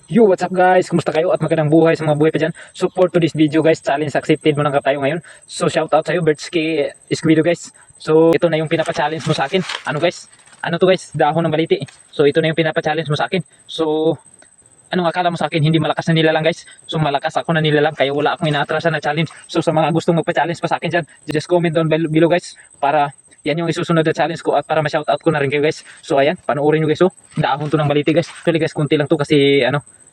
Yo, what's up guys? Kumusta kayo at magandang buhay sa mga buhay pa dyan? So for today's video guys, challenge accepted mo na tayo ngayon. So shout out sa'yo, Bertski Esquido guys. So ito na yung pinapa-challenge mo sa akin. Ano guys? Ano to guys? Dahon ng baliti. So ito na yung pinapa-challenge mo sa akin. So anong akala mo sa akin? Hindi malakas na nilalang guys. So malakas ako na nilalang kaya wala akong inaatrasan na challenge. So sa mga gustong magpa-challenge pa sa akin dyan, just comment down below guys para yan yung isusunod na challenge ko at para ma-shoutout ko na rin kayo guys. So ayan, panoorin nyo guys. So dahon to ng baliti guys. Actually guys, kunti lang to kasi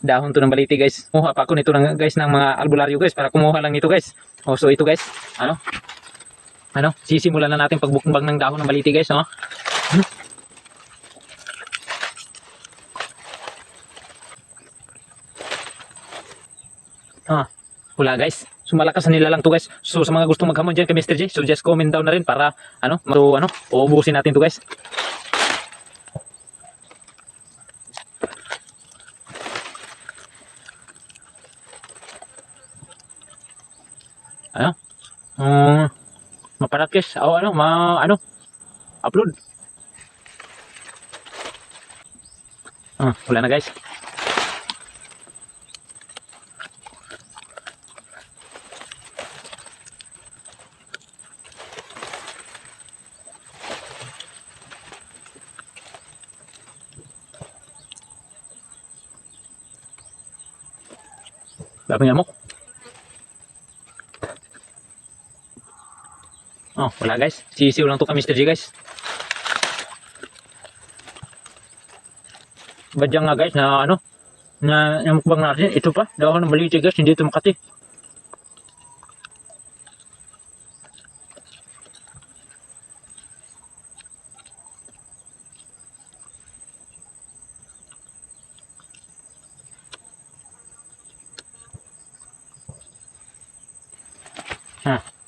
dahon to ng baliti guys. Kumuha pa ako nito ng guys ng mga albularyo guys para kumuha lang nito guys. Oh, so ito guys, sisimulan na natin pagbukbang ng dahon ng baliti guys, no? Wala guys. So malakas na nila lang to guys. So sa mga gustong maghamon diyan kay Mr. J, so just comment down na rin para uubusin natin to guys. Maparat guys. Upload. Wala na guys. Daming amok. Wala guys. Sisiw lang to ka Mr. J guys. Badyang nga guys na yung mukbang natin. Ito pa. Dahon ng baliti guys. Hindi ito makati.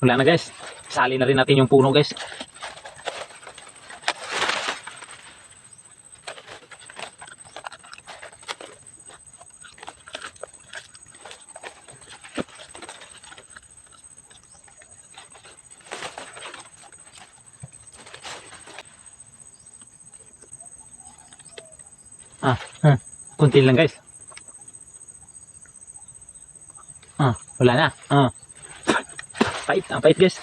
Wala na guys. Sali na rin natin yung puno guys. Kunti lang guys. Wala na. Pait, ang pait guys.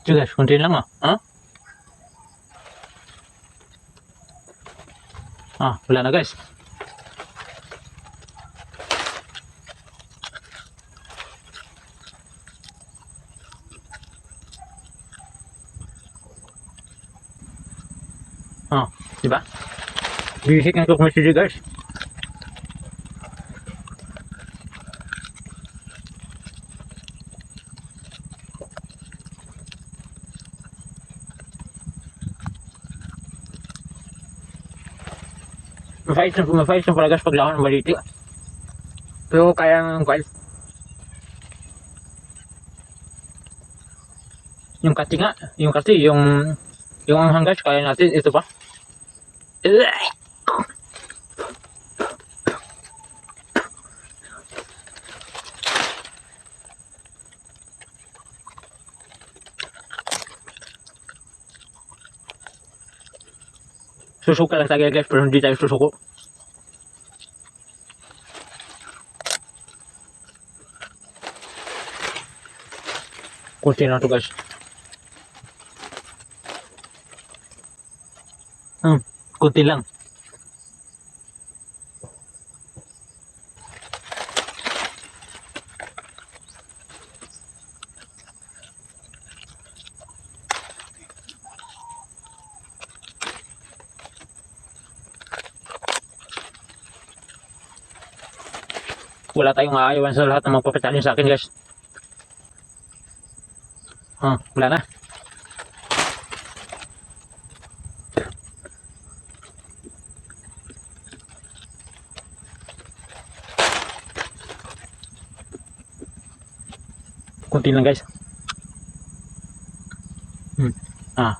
Ito guys, kunti lang wala na guys. Diba? Bihik ng message guys. Mafais na pala guys pag lahon ng baliti. Pero kaya nga guys. Yung kati nga, yung anghang guys, kaya natin ito pa. Susuka lang tayo guys, pero hindi tayo susuko. Kunti na to guys. Kunti lang. Wala tayong aayawan sa lahat ng magpapatali sa akin guys. Wala na. Kunti lang guys.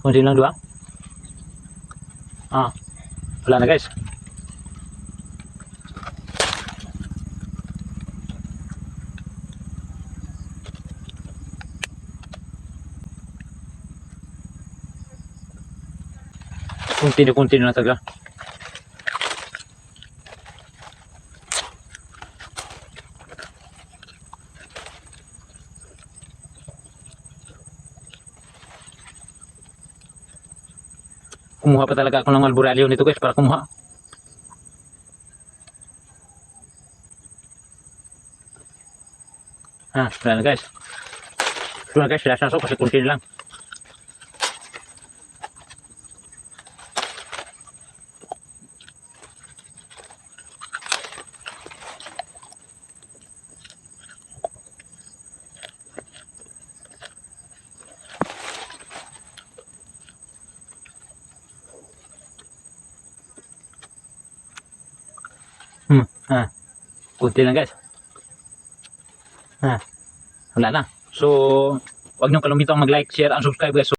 Kunti lang dua. Wala na guys. Continue na talaga. Kumuha pa talaga ako ng albularyo nito guys para kumuha. Wala na guys. Ito na guys, last na so kasi kunti lang. Kunti lang guys. Wala na. So, wag niyong kalimitang mag-like, share, and subscribe guys.